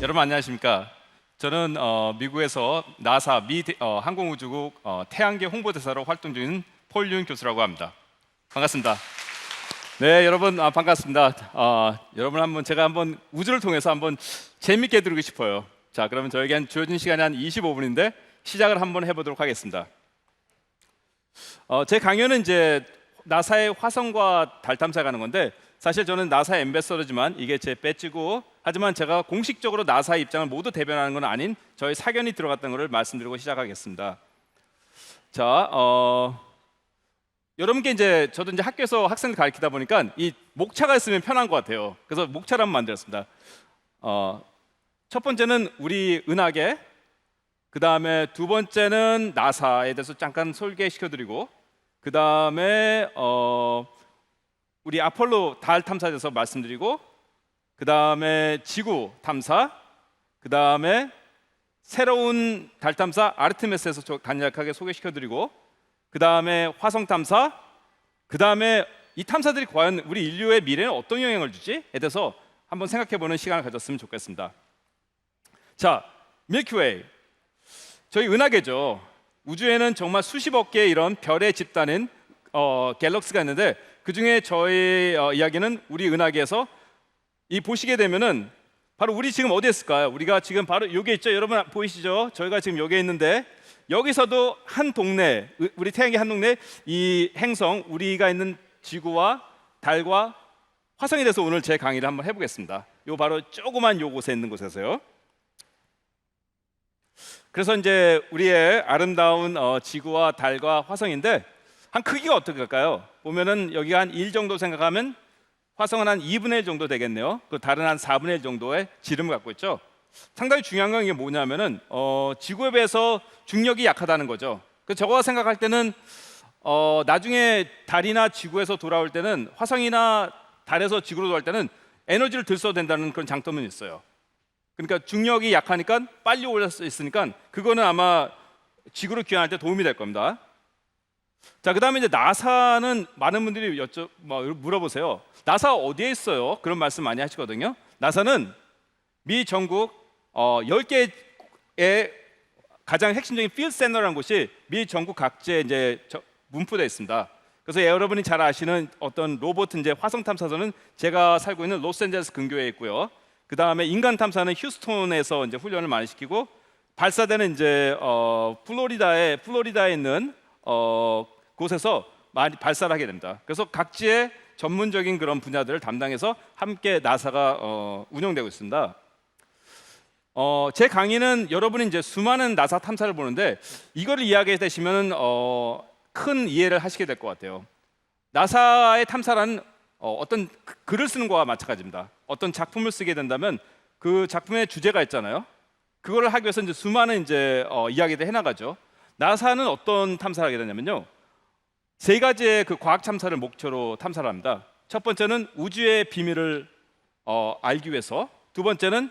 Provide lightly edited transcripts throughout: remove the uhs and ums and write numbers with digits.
여러분 안녕하십니까? 저는 미국에서 나사 미 항공우주국 태양계 홍보대사로 활동 중인 폴윤 교수라고 합니다. 반갑습니다. 네, 여러분 반갑습니다. 여러분 제가 한번 우주를 통해서 한번 재밌게 드리고 싶어요. 자, 그러면 저에게 주어진 시간이 한 25분인데 시작을 한번 해보도록 하겠습니다. 제 강연은 이제 나사의 화성과 달 탐사 가는 건데, 사실 저는 나사 앰베서더지만 이게 제 배지고, 하지만 제가 공식적으로 나사의 입장을 모두 대변하는 건 아닌 저희 사견이 들어갔던 것을 말씀드리고 시작하겠습니다. 자, 여러분께 이제 저도 이제 학교에서 학생들 가르치다 보니까 이 목차가 있으면 편한 것 같아요. 그래서 목차를 한번 만들었습니다. 첫 번째는 우리 은하계, 그 다음에 두 번째는 나사에 대해서 잠깐 소개시켜드리고, 그 다음에 우리 아폴로 달 탐사에 대해서 말씀드리고, 그 다음에 지구 탐사, 그 다음에 새로운 달 탐사 아르테미스에서 간략하게 소개시켜드리고, 그 다음에 화성 탐사, 그 다음에 이 탐사들이 과연 우리 인류의 미래에 어떤 영향을 주지에 대해서 한번 생각해보는 시간을 가졌으면 좋겠습니다. 자, 밀키웨이, 저희 은하계죠. 우주에는 정말 수십억 개의 이런 별의 집단인 갤럭시가 있는데, 그 중에 저희 이야기는 우리 은하계에서 이 보시게 되면은 바로 우리 지금 어디에 있을까요? 우리가 지금 바로 여기 있죠. 여러분 보이시죠? 저희가 지금 여기에 있는데, 여기서도 한 동네, 우리 태양계 한 동네, 이 행성, 우리가 있는 지구와 달과 화성에 대해서 오늘 제 강의를 한번 해보겠습니다. 요 바로 조그만 요곳에 있는 곳에서요. 그래서 이제 우리의 아름다운 지구와 달과 화성인데, 한 크기가 어떻게 할까요? 보면은 여기가 한 1 정도 생각하면 화성은 한 2분의 1 정도 되겠네요. 그 달은 한 4분의 1 정도의 지름을 갖고 있죠. 상당히 중요한 건 이게 뭐냐면은 지구에 비해서 중력이 약하다는 거죠. 그 저거 생각할 때는 나중에 달이나 지구에서 돌아올 때는, 화성이나 달에서 지구로 돌아올 때는 에너지를 덜 써도 된다는 그런 장점은 있어요. 그러니까 중력이 약하니까 빨리 올릴 수 있으니까 그거는 아마 지구로 귀환할 때 도움이 될 겁니다. 자, 그 다음에 이제 나사는 많은 분들이 물어보세요. 나사 어디에 있어요? 그런 말씀 많이 하시거든요. 나사는 미 전국 10개의 가장 핵심적인 필드 센터라는 곳이 미 전국 각지에 이제 분포되어 있습니다. 그래서 여러분이 잘 아시는 어떤 로봇 이제 화성 탐사선은 제가 살고 있는 로스앤젤레스 근교에 있고요. 그 다음에 인간 탐사는 휴스톤에서 이제 훈련을 많이 시키고, 발사대는 이제 플로리다에 있는 곳에서 많이 발사를 하게 됩니다. 그래서 각지의 전문적인 그런 분야들을 담당해서 함께 나사가 운영되고 있습니다. 제 강의는 여러분이 이제 수많은 나사 탐사를 보는데, 이거를 이해하게 되시면 큰 이해를 하시게 될 것 같아요. 나사의 탐사라는 어떤 글을 쓰는 거와 마찬가지입니다. 어떤 작품을 쓰게 된다면 그 작품의 주제가 있잖아요. 그거를 하기 위해서 이제 수많은 이제 이야기를 해나가죠. 나사는 어떤 탐사를 하게 되냐면요, 3가지의 그 과학 탐사를 목표로 탐사를 합니다. 첫 번째는 우주의 비밀을 알기 위해서, 두 번째는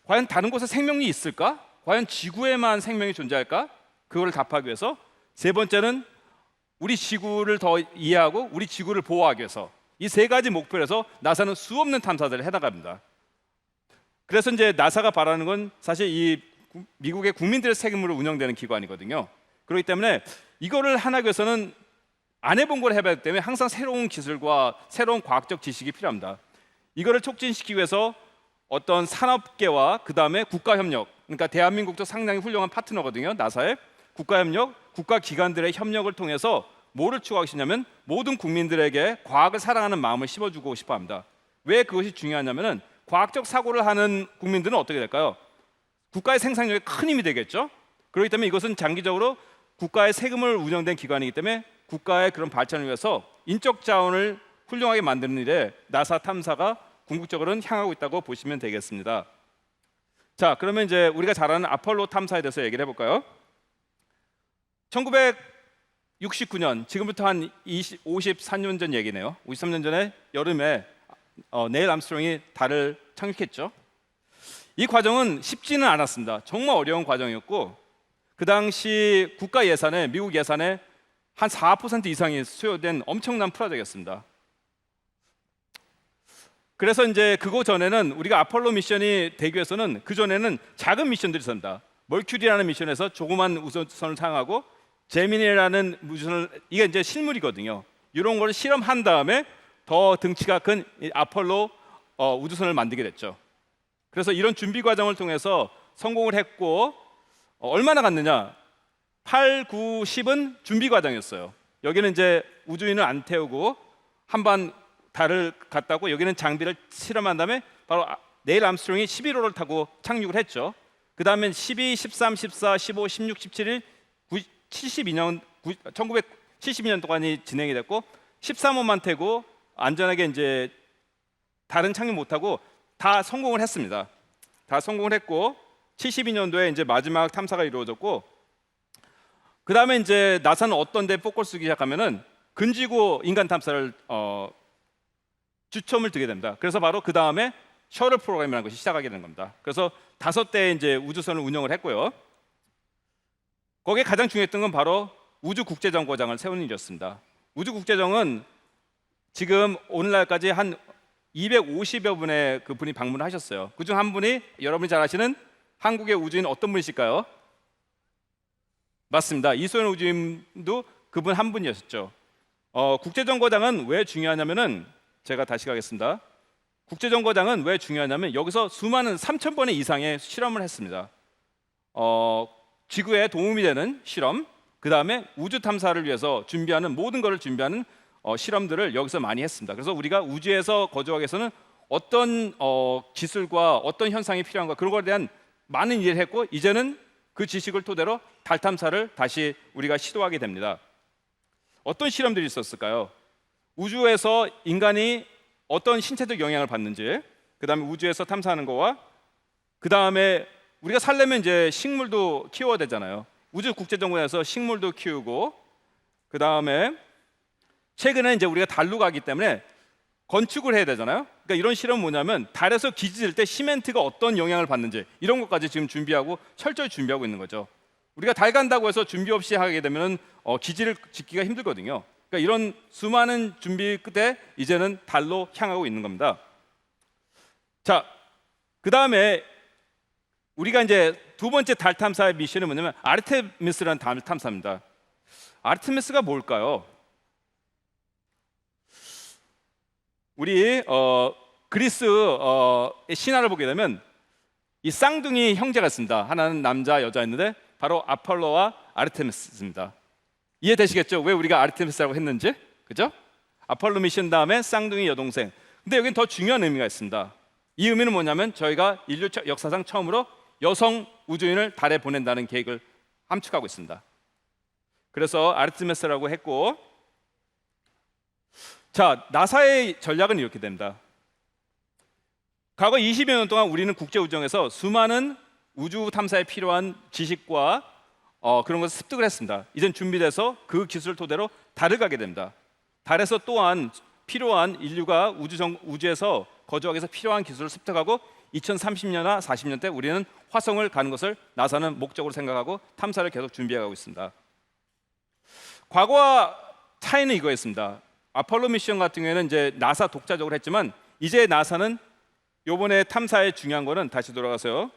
과연 다른 곳에 생명이 있을까? 과연 지구에만 생명이 존재할까? 그걸 답하기 위해서, 세 번째는 우리 지구를 더 이해하고 우리 지구를 보호하기 위해서, 이 3가지 목표에서 나사는 수없는 탐사들을 해나갑니다. 그래서 이제 나사가 바라는 건 사실 이 미국의 국민들의 책임으로 운영되는 기관이거든요. 그렇기 때문에 이거를 하기 위해서는 안 해본 걸 해봐야 하기 때문에 항상 새로운 기술과 새로운 과학적 지식이 필요합니다. 이거를 촉진시키기 위해서 어떤 산업계와 그 다음에 국가협력, 그러니까 대한민국도 상당히 훌륭한 파트너거든요. 나사의 국가협력, 국가기관들의 협력을 통해서 뭐를 추구하고 싶냐면 모든 국민들에게 과학을 사랑하는 마음을 심어주고 싶어 합니다. 왜 그것이 중요하냐면은 과학적 사고를 하는 국민들은 어떻게 될까요? 국가의 생산력에 큰 힘이 되겠죠. 그렇기 때문에 이것은 장기적으로 국가의 세금을 운영된 기관이기 때문에 국가의 그런 발전을 위해서 인적 자원을 훌륭하게 만드는 일에 나사 탐사가 궁극적으로는 향하고 있다고 보시면 되겠습니다. 자, 그러면 이제 우리가 잘 아는 아폴로 탐사에 대해서 얘기를 해볼까요? 1969년, 지금부터 한 54년 전 얘기네요. 53년 전에 여름에 네일 암스트롱이 달을 착륙했죠. 이 과정은 쉽지는 않았습니다. 정말 어려운 과정이었고, 그 당시 국가 예산에, 미국 예산에 한 4% 이상이 수요된 엄청난 프로젝트였습니다. 그래서 이제 그거 전에는 우리가 아폴로 미션이 되기 위해서는 그 전에는 작은 미션들이 있습니다. 멀큐리라는 미션에서 조그만 우주선을 사용하고 제미니라는 우주선을, 이게 이제 실물이거든요. 이런 걸 실험한 다음에 더 등치가 큰 아폴로 우주선을 만들게 됐죠. 그래서 이런 준비 과정을 통해서 성공을 했고, 얼마나 갔느냐? 8, 9, 10은 준비 과정이었어요. 여기는 이제 우주인을 안 태우고 한번 달을 갔다고, 여기는 장비를 실험한 다음에 바로 네일 암스트롱이 11호를 타고 착륙을 했죠. 그 다음에 12, 13, 14, 15, 16, 17일 1972년 동안이 진행이 됐고, 13호만 태고 안전하게 이제 달은 착륙 못하고 다 성공을 했습니다. 다 성공을 했고 72년도에 이제 마지막 탐사가 이루어졌고, 그 다음에 이제 나사는 어떤 데 포커스 쓰기 시작하면은 근지구 인간 탐사를 주점을 두게 됩니다. 그래서 바로 그 다음에 셔틀 프로그램이라는 것이 시작하게 된 겁니다. 그래서 5대 이제 우주선을 운영을 했고요. 거기에 가장 중요했던 건 바로 우주국제정거장을 세우는 일이었습니다. 우주국제정은 지금 오늘날까지 한 250여 분의 그 분이 방문을 하셨어요. 그중 한 분이 여러분이 잘 아시는 한국의 우주인 어떤 분이실까요? 맞습니다. 이소연 우주인도 그분 한 분이었죠. 국제정거장은 왜 중요하냐면은, 제가 다시 가겠습니다. 국제정거장은 왜 중요하냐면 여기서 수많은 3,000번의 이상의 실험을 했습니다. 지구에 도움이 되는 실험, 그 다음에 우주 탐사를 위해서 준비하는 모든 것을 준비하는 실험들을 여기서 많이 했습니다. 그래서 우리가 우주에서 거주하기 위해서는 어떤 기술과 어떤 현상이 필요한가, 그런 것에 대한 많은 일을 했고, 이제는 그 지식을 토대로 달 탐사를 다시 우리가 시도하게 됩니다. 어떤 실험들이 있었을까요? 우주에서 인간이 어떤 신체적 영향을 받는지, 그 다음에 우주에서 탐사하는 거와, 그 다음에 우리가 살려면 이제 식물도 키워야 되잖아요. 우주국제정거장에서 식물도 키우고, 그 다음에 최근에 이제 우리가 달로 가기 때문에 건축을 해야 되잖아요. 그러니까 이런 실험은 뭐냐면 달에서 기지 질 때 시멘트가 어떤 영향을 받는지 이런 것까지 지금 준비하고 철저히 준비하고 있는 거죠. 우리가 달 간다고 해서 준비 없이 하게 되면 기지를 짓기가 힘들거든요. 그러니까 이런 수많은 준비 끝에 이제는 달로 향하고 있는 겁니다. 자, 그 다음에 우리가 이제 두 번째 달 탐사의 미션이 뭐냐면 아르테미스라는 달 탐사입니다. 아르테미스가 뭘까요? 우리 그리스 신화를 보게 되면 이 쌍둥이 형제가 있습니다. 하나는 남자, 여자였는데 바로 아폴로와 아르테미스입니다. 이해되시겠죠? 왜 우리가 아르테미스라고 했는지, 그죠? 아폴로 미션 다음에 쌍둥이 여동생. 근데 여기는 더 중요한 의미가 있습니다. 이 의미는 뭐냐면 저희가 인류 역사상 처음으로 여성 우주인을 달에 보낸다는 계획을 함축하고 있습니다. 그래서 아르테미스라고 했고, 자, 나사의 전략은 이렇게 됩니다. 과거 20여 년 동안 우리는 국제우주정에서 수많은 우주 탐사에 필요한 지식과 그런 것을 습득을 했습니다. 이젠 준비돼서 그 기술을 토대로 달을 가게 됩니다. 달에서 또한 필요한 인류가 우주에서 거주하기 위해서 필요한 기술을 습득하고 2030년이나 40년 때 우리는 화성을 가는 것을 나사는 목적으로 생각하고 탐사를 계속 준비해가고 있습니다. 과거와 차이는 이거였습니다. 아폴로 미션 같은 경우에는 이제 나사 독자적으로 했지만, 이제 나사는 이번에 탐사에 중요한 거는, 다시 돌아가서요,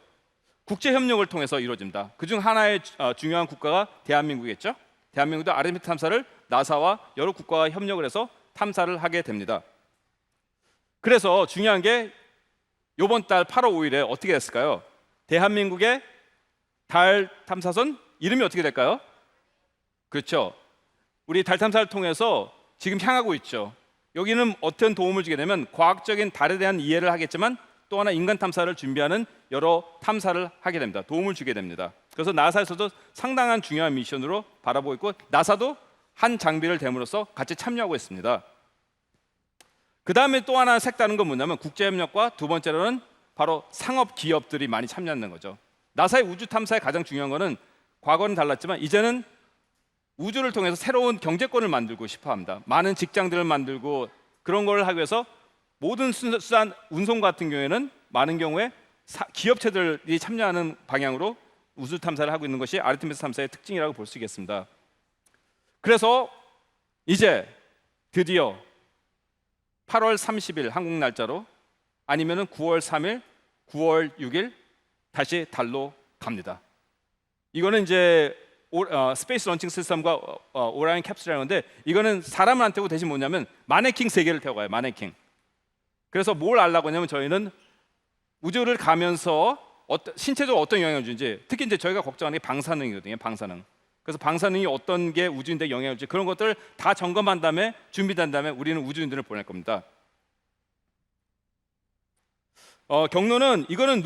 국제 협력을 통해서 이루어집니다. 그중 하나의 중요한 국가가 대한민국이겠죠. 대한민국도 아르테미스 탐사를 나사와 여러 국가와 협력을 해서 탐사를 하게 됩니다. 그래서 중요한 게 이번 달 8월 5일에 어떻게 됐을까요? 대한민국의 달 탐사선 이름이 어떻게 될까요? 그렇죠. 우리 달 탐사를 통해서 지금 향하고 있죠. 여기는 어떤 도움을 주게 되면 과학적인 달에 대한 이해를 하겠지만 또 하나 인간 탐사를 준비하는 여러 탐사를 하게 됩니다. 도움을 주게 됩니다. 그래서 나사에서도 상당한 중요한 미션으로 바라보고 있고, 나사도 한 장비를 댐으로써 같이 참여하고 있습니다. 그 다음에 또 하나 색다른 건 뭐냐면 국제협력과 두 번째로는 바로 상업 기업들이 많이 참여하는 거죠. 나사의 우주 탐사의 가장 중요한 거는 과거는 달랐지만 이제는 우주를 통해서 새로운 경제권을 만들고 싶어 합니다. 많은 직장들을 만들고, 그런 걸 하기 위해서 모든 수단 운송 같은 경우에는 많은 경우에 기업체들이 참여하는 방향으로 우주 탐사를 하고 있는 것이 아르테미스 탐사의 특징이라고 볼 수 있겠습니다. 그래서 이제 드디어 8월 30일 한국 날짜로 아니면은 9월 3일, 9월 6일 다시 달로 갑니다. 이거는 이제 스페이스 런칭 시스템과 오라이언 캡슐이라는 건데, 이거는 사람을 안 태우고 대신 뭐냐면 마네킹 3개를 태워 가요. 마네킹. 그래서 뭘 알라고 하냐면 저희는 우주를 가면서 신체적으로 어떤 영향을 주는지, 특히 이제 저희가 걱정하는 게 방사능이거든요. 방사능. 그래서 방사능이 어떤 게 우주인들에 영향을 줄지, 그런 것들을 다 점검한 다음에 준비된 다음에 우리는 우주인들을 보낼 겁니다. 경로는 이거는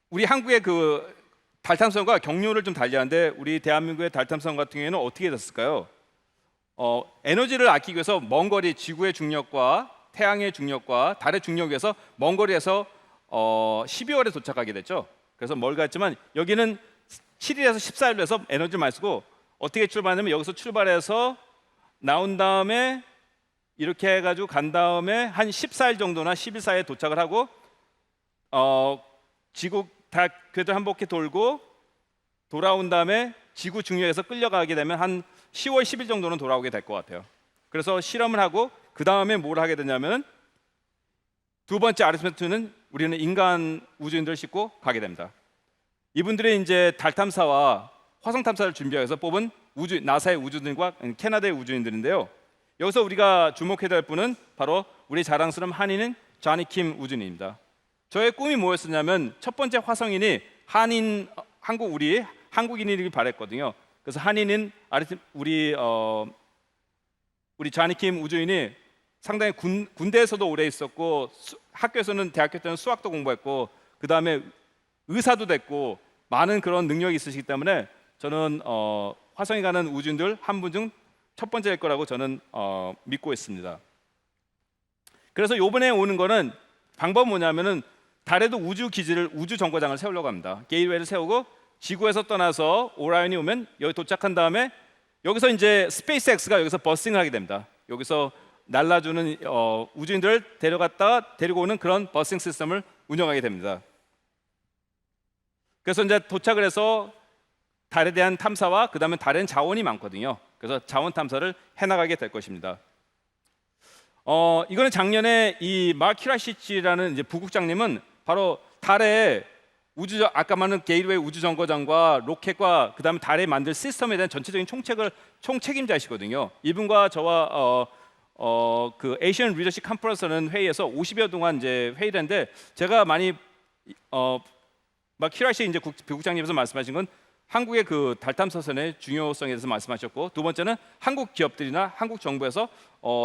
우리 한국의 그 달 탐사선과 경로를 좀 달리하는데, 우리 대한민국의 달 탐사선 같은 경우에는 어떻게 됐을까요? 에너지를 아끼기 위해서 먼 거리, 지구의 중력과 태양의 중력과 달의 중력에서 먼 거리에서 12월에 도착하게 됐죠. 그래서 멀게 했지만 여기는 7일에서 14일로 해서 에너지를 많이 쓰고, 어떻게 출발하냐면 여기서 출발해서 나온 다음에 이렇게 해가지고 간 다음에 한 14일 정도나 10일 사이에 도착을 하고, 지구 다 궤도 한 바퀴 돌고 돌아온 다음에 지구 중력에서 끌려가게 되면 한 10월 10일 정도는 돌아오게 될 것 같아요. 그래서 실험을 하고 그 다음에 뭘 하게 되냐면, 두 번째 아르테미스2는 우리는 인간 우주인들을 싣고 가게 됩니다. 이분들이 이제 달 탐사와 화성 탐사를 준비해서 뽑은 나사의 우주인들과 캐나다의 우주인들인데요. 여기서 우리가 주목해야 될 분은 바로 우리 자랑스러운 한인인 조니 킴 우주인입니다. 저의 꿈이 뭐였었냐면, 첫 번째 화성인이 한국인이길 바랬거든요. 그래서 한인인 우리 조니 킴 우주인이 상당히 군대에서도 오래 있었고, 대학교 때는 수학도 공부했고, 그 다음에 의사도 됐고, 많은 그런 능력이 있으시기 때문에 저는 화성에 가는 우주인들 한 분 중 첫 번째일 거라고 저는 믿고 있습니다. 그래서 이번에 오는 거는 방법은 뭐냐면은, 달에도 우주 정거장을 세우려고 합니다. 게이트웨이를 세우고 지구에서 떠나서 오라이언이 오면 여기 도착한 다음에 여기서 이제 스페이스X가 여기서 버싱을 하게 됩니다. 여기서 날라주는 우주인들을 데리고 오는 그런 버싱 시스템을 운영하게 됩니다. 그래서 이제 도착을 해서 달에 대한 탐사와 그 다음에 달에는 자원이 많거든요. 그래서 자원 탐사를 해나가게 될 것입니다. 이거는 작년에 이 마크 히라시치라는 이제 부국장님은 바로 달에 아까 말한 게이트웨이 우주 정거장과 로켓과 그 다음에 달에 만들 시스템에 대한 전체적인 총책임자이시거든요. 이분과 저와 그 에이시언 리더십 컨퍼런스라는 회의에서 50여 동안 이제 회의를 했는데, 제가 많이 마크 히라시 이제 부국장님께서 말씀하신 건 한국의 그 달 탐사선의 중요성에 대해서 말씀하셨고, 두 번째는 한국 기업들이나 한국 정부에서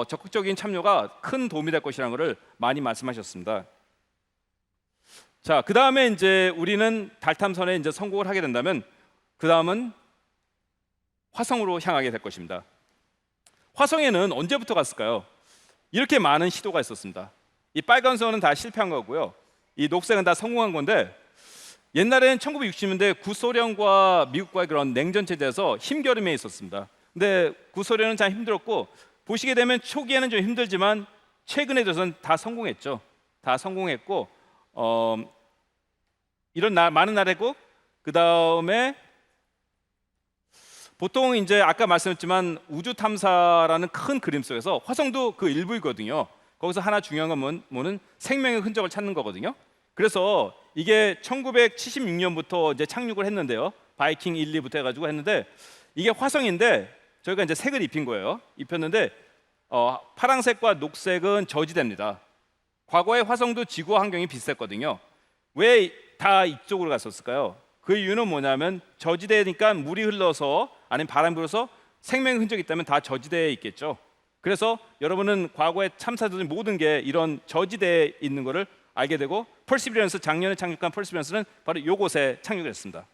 적극적인 참여가 큰 도움이 될 것이라는 것을 많이 말씀하셨습니다. 자, 그 다음에 이제 우리는 달 탐선에 이제 성공을 하게 된다면, 그 다음은 화성으로 향하게 될 것입니다. 화성에는 언제부터 갔을까요? 이렇게 많은 시도가 있었습니다. 이 빨간 선은 다 실패한 거고요. 이 녹색은 다 성공한 건데, 옛날에는 1960년대 구소련과 미국과의 그런 냉전 체제에서 힘겨루매 있었습니다. 근데 구소련은 참 힘들었고, 보시게 되면 초기에는 좀 힘들지만 최근에 들어서는 다 성공했죠. 다 성공했고, 이런 많은 나라고, 그 다음에 보통 이제 아까 말씀했지만 우주 탐사라는 큰 그림 속에서 화성도 그 일부이거든요. 거기서 하나 중요한 건 뭐는 생명의 흔적을 찾는 거거든요. 그래서 이게 1976년부터 이제 착륙을 했는데요. 바이킹 1, 2부터 해가지고 했는데, 이게 화성인데 저희가 이제 색을 입힌 거예요. 입혔는데 파란색과 녹색은 저지대입니다. 과거에 화성도 지구와 환경이 비슷했거든요. 왜 다 이쪽으로 갔었을까요? 그 이유는 뭐냐면, 저지대니까 물이 흘러서 아니면 바람이 불어서 생명의 흔적이 있다면 다 저지대에 있겠죠. 그래서 여러분은 과거에 탐사된 모든 게 이런 저지대에 있는 거를 알게 되고, 퍼시비런스, 작년에 착륙한 퍼시비런스는 바로 이곳에 착륙했습니다.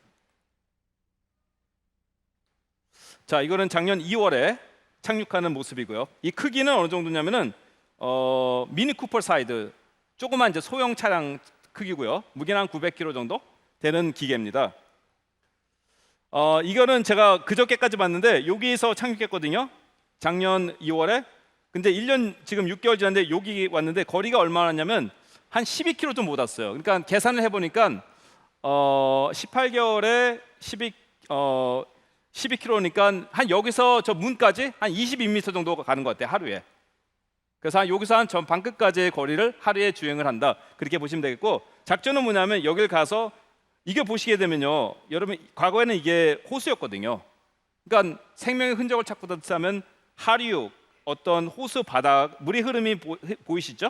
자, 이거는 작년 2월에 착륙하는 모습이고요. 이 크기는 어느 정도냐면은 미니 쿠퍼 사이즈, 조그만 이제 소형 차량 크기고요. 무게는 한 900kg 정도 되는 기계입니다. 이거는 제가 그저께까지 봤는데 여기서 착륙했거든요. 작년 2월에. 근데 1년 지금 6개월 지났는데 여기 왔는데 거리가 얼마나냐면 한 12km 좀 못 왔어요. 그러니까 계산을 해보니까 18개월에 12km니까 한 여기서 저 문까지 한 22m 정도 가는 것 같아요, 하루에. 그래서 여기서 한 전 방끝까지의 거리를 하루에 주행을 한다. 그렇게 보시면 되겠고, 작전은 뭐냐면 여길 가서 이게 보시게 되면요, 여러분 과거에는 이게 호수였거든요. 그러니까 생명의 흔적을 찾고 듯하면 하류, 어떤 호수 바닥, 물의 흐름이 보이시죠?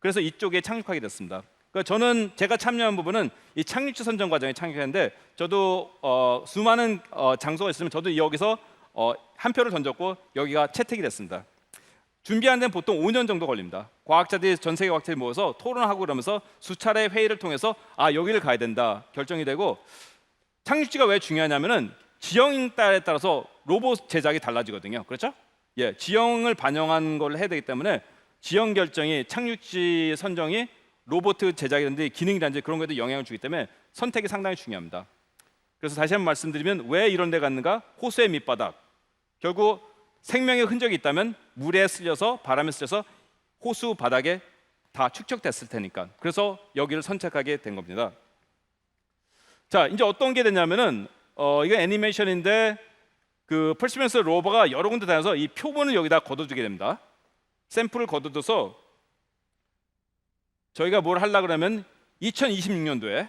그래서 이쪽에 착륙하게 됐습니다. 그러니까 저는 제가 참여한 부분은 이 착륙지 선정 과정에 착륙했는데, 저도 수많은 장소가 있으면 저도 여기서 한 표를 던졌고 여기가 채택이 됐습니다. 준비하는 데는 보통 5년 정도 걸립니다. 과학자들이, 전 세계 과학자들이 모여서 토론하고 그러면서 수차례 회의를 통해서 여기를 가야 된다 결정이 되고, 착륙지가 왜 중요하냐면은 지형에 따라서 로봇 제작이 달라지거든요. 그렇죠? 예, 지형을 반영한 걸 해야 되기 때문에 지형 결정이, 착륙지 선정이 로봇 제작이라든지 기능이라든지 그런 거에도 영향을 주기 때문에 선택이 상당히 중요합니다. 그래서 다시 한번 말씀드리면 왜 이런 데 갔는가? 호수의 밑바닥, 결국 생명의 흔적이 있다면 물에 쓸려서, 바람에 쓸려서 호수 바닥에 다 축적됐을 테니까, 그래서 여기를 선택하게 된 겁니다. 자, 이제 어떤 게 되냐면은 이거 애니메이션인데, 그 퍼시버런스 로버가 여러 군데 다녀서 이 표본을 여기다 걷어주게 됩니다. 샘플을 걷어둬서 저희가 뭘 하려고 그러면 2026년도에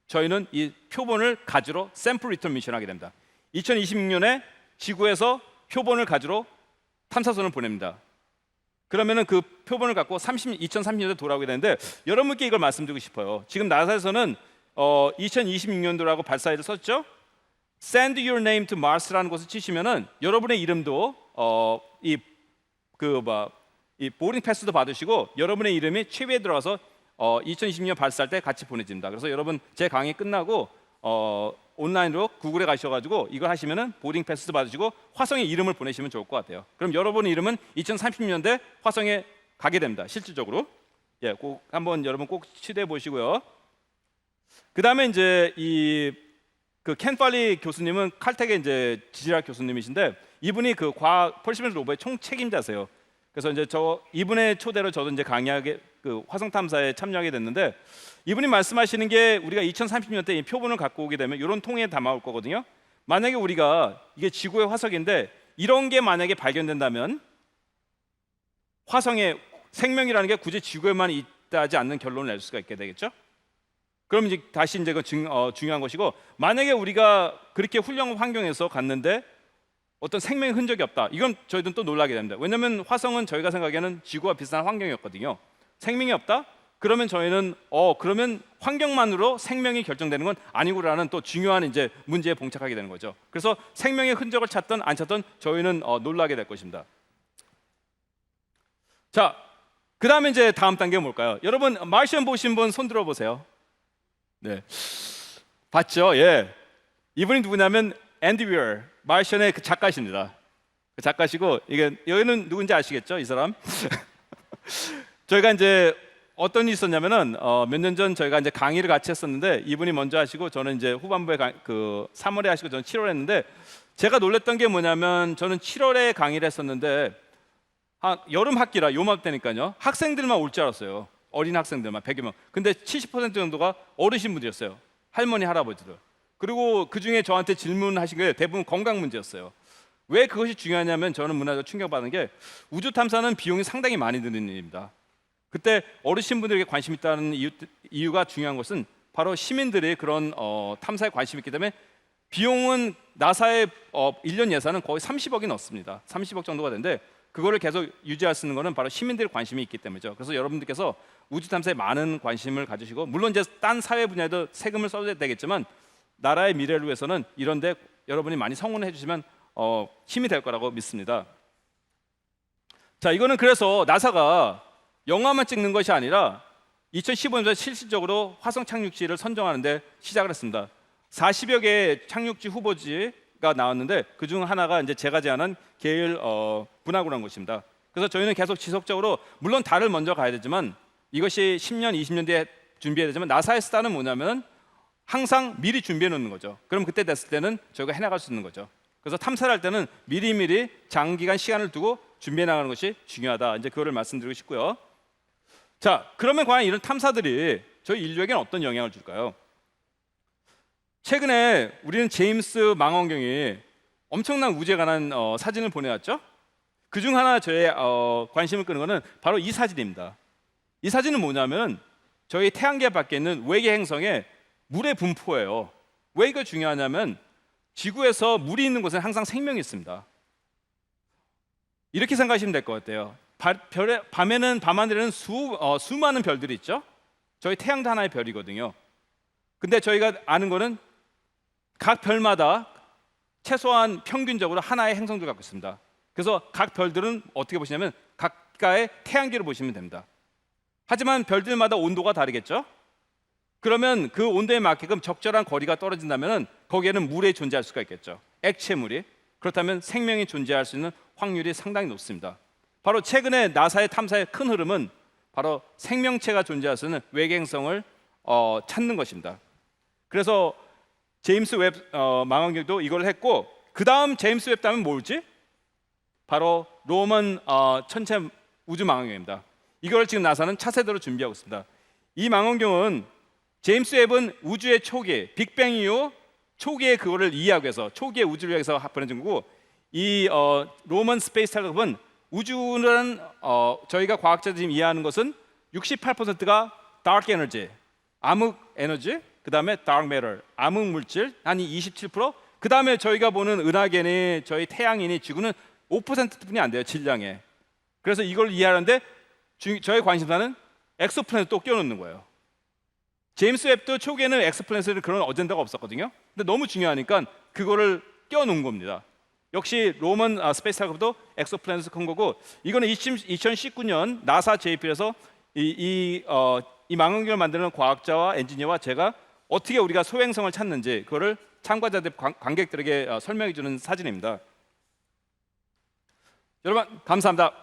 저희는 이 표본을 가지러 샘플 리턴 미션을 하게 됩니다. 2026년에 지구에서 표본을 가지러 탐사선을 보냅니다. 그러면은 그 표본을 갖고 2030년도에 돌아오게 되는데, 여러분께 이걸 말씀드리고 싶어요. 지금 나사에서는 2026년도라고 발사일을 썼죠. Send your name to Mars라는 것을 치시면은 여러분의 이름도 이 보딩 패스도 받으시고 여러분의 이름이 최후에 들어가서 2020년 발사할 때 같이 보내집니다. 그래서 여러분 제 강의 끝나고 온라인으로 구글에 가셔가지고 이걸 하시면은 보딩 패스도 받으시고 화성에 이름을 보내시면 좋을 것 같아요. 그럼 여러분의 이름은 2030년대 화성에 가게 됩니다. 실질적으로. 예, 꼭 한번 여러분 꼭 시도해 보시고요. 그 다음에 이제 켄 팔리 교수님은 칼텍의 이제 지질학 교수님이신데, 이분이 그 과학 퍼시버런스 로버의 총 책임자세요. 그래서 이제 이분의 초대로 저도 이제 강의하게, 그 화성 탐사에 참여하게 됐는데, 이분이 말씀하시는 게 우리가 2030년 때 이 표본을 갖고 오게 되면 이런 통에 담아올 거거든요. 만약에 우리가 이게 지구의 화석인데 이런 게 만약에 발견된다면 화성에 생명이라는 게 굳이 지구에만 있다지 않는 결론을 낼 수가 있게 되겠죠. 그럼 이제 다시 이제 중요한 것이고, 만약에 우리가 그렇게 훌륭한 환경에서 갔는데 어떤 생명의 흔적이 없다, 이건 저희들은 또 놀라게 됩니다. 왜냐하면 화성은 저희가 생각하기에는 지구와 비슷한 환경이었거든요. 생명이 없다? 그러면 저희는 그러면 환경만으로 생명이 결정되는 건 아니구라는 또 중요한 이제 문제에 봉착하게 되는 거죠. 그래서 생명의 흔적을 찾든 안 찾든 저희는 놀라게 될 것입니다. 자, 그 다음에 이제 다음 단계가 뭘까요? 여러분 마르시안 보신 분 손 들어보세요. 네, 봤죠? 예, 이분이 누구냐면 앤디 위어, 마르시안의 그 작가십니다. 그 작가시고, 이게 여기는 누군지 아시겠죠? 이 사람. 저희가 이제 어떤 일이 있었냐면은 몇 년 전 저희가 이제 강의를 같이 했었는데, 이분이 먼저 하시고 저는 이제 후반부에 3월에 하시고 저는 7월에 했는데, 제가 놀랬던 게 뭐냐면, 저는 7월에 강의를 했었는데 여름 학기라 요맘때니까요, 학생들만 올 줄 알았어요. 어린 학생들만 100여 명. 근데 70% 정도가 어르신분들이었어요. 할머니, 할아버지들. 그리고 그 중에 저한테 질문하신 게 대부분 건강 문제였어요. 왜 그것이 중요하냐면, 저는 문화적 충격받은 게 우주 탐사는 비용이 상당히 많이 드는 일입니다. 그때 어르신분들에게 관심 있다는 이유가 중요한 것은 바로 시민들이 그런 탐사에 관심이 있기 때문에, 비용은 나사의 1년 예산은 거의 30억이 넘습니다. 30억 정도가 되는데 그거를 계속 유지할 수 있는 것은 바로 시민들의 관심이 있기 때문이죠. 그래서 여러분들께서 우주 탐사에 많은 관심을 가지시고, 물론 이제 딴 사회 분야에도 세금을 써야 되겠지만 나라의 미래를 위해서는 이런데 여러분이 많이 성원해 주시면 힘이 될 거라고 믿습니다. 자, 이거는 그래서 나사가 영화만 찍는 것이 아니라 2015년도에 실질적으로 화성 착륙지를 선정하는데 시작을 했습니다. 40여 개의 착륙지 후보지가 나왔는데 그 중 하나가 이제 제가 제안한 게일 분화구라는 곳입니다. 그래서 저희는 계속 지속적으로, 물론 달을 먼저 가야 되지만 이것이 10년, 20년 뒤에 준비해야 되지만, 나사의 스타는 뭐냐면 항상 미리 준비해 놓는 거죠. 그럼 그때 됐을 때는 저희가 해나갈 수 있는 거죠. 그래서 탐사를 할 때는 미리미리 장기간 시간을 두고 준비해 나가는 것이 중요하다. 이제 그거를 말씀드리고 싶고요. 자, 그러면 과연 이런 탐사들이 저희 인류에게는 어떤 영향을 줄까요? 최근에 우리는 제임스 망원경이 엄청난 우주에 관한 사진을 보내왔죠. 그중 하나 저의 관심을 끄는 거는 바로 이 사진입니다. 이 사진은 뭐냐면 저희 태양계 밖에 있는 외계 행성의 물의 분포예요. 왜 이거 중요하냐면 지구에서 물이 있는 곳은 항상 생명이 있습니다. 이렇게 생각하시면 될 것 같아요. 밤하늘에는 수많은 별들이 있죠. 저희 태양도 하나의 별이거든요. 근데 저희가 아는 거는 각 별마다 최소한 평균적으로 하나의 행성들 갖고 있습니다. 그래서 각 별들은 어떻게 보시냐면 각각의 태양계로 보시면 됩니다. 하지만 별들마다 온도가 다르겠죠? 그러면 그 온도에 맞게끔 적절한 거리가 떨어진다면 거기에는 물이 존재할 수가 있겠죠. 액체물이. 그렇다면 생명이 존재할 수 있는 확률이 상당히 높습니다. 바로 최근에 나사의 탐사의 큰 흐름은 바로 생명체가 존재할 수 있는 외계행성을 찾는 것입니다. 그래서 제임스 웹 망원경도 이걸 했고, 그 다음 제임스 웹 다음은 뭘지? 바로 로먼 천체 우주 망원경입니다. 이걸 지금 나사는 차세대로 준비하고 있습니다. 이 망원경은 제임스 웹은 우주의 초기, 빅뱅 이후 초기의 그거를 이해하기 위해서, 초기의 우주를 위해서 보내준 거고, 이 로먼 스페이스 텔레스코프는 우주는 저희가 과학자들이 지금 이해하는 것은 68%가 다크 에너지, 암흑 에너지, 그 다음에 다크 매터, 암흑 물질, 한 27%, 그 다음에 저희가 보는 은하계니 저희 태양이니 지구는 5%뿐이 안 돼요, 질량에. 그래서 이걸 이해하는데 저의 관심사는 엑소플래닛 또 끼워넣는 거예요. 제임스 웹도 초기에는 엑소플래닛에 그런 어젠다가 없었거든요. 근데 너무 중요하니까 그거를 끼워놓은 겁니다. 역시 로먼 스페이스 텔레스코프도 엑소플래닛을 큰 거고, 이거는 2019년 나사 JPL에서 이 망원경을 만드는 과학자와 엔지니어와 제가 어떻게 우리가 소행성을 찾는지 그거를 참가자들, 관객들에게 설명해 주는 사진입니다. 여러분 감사합니다.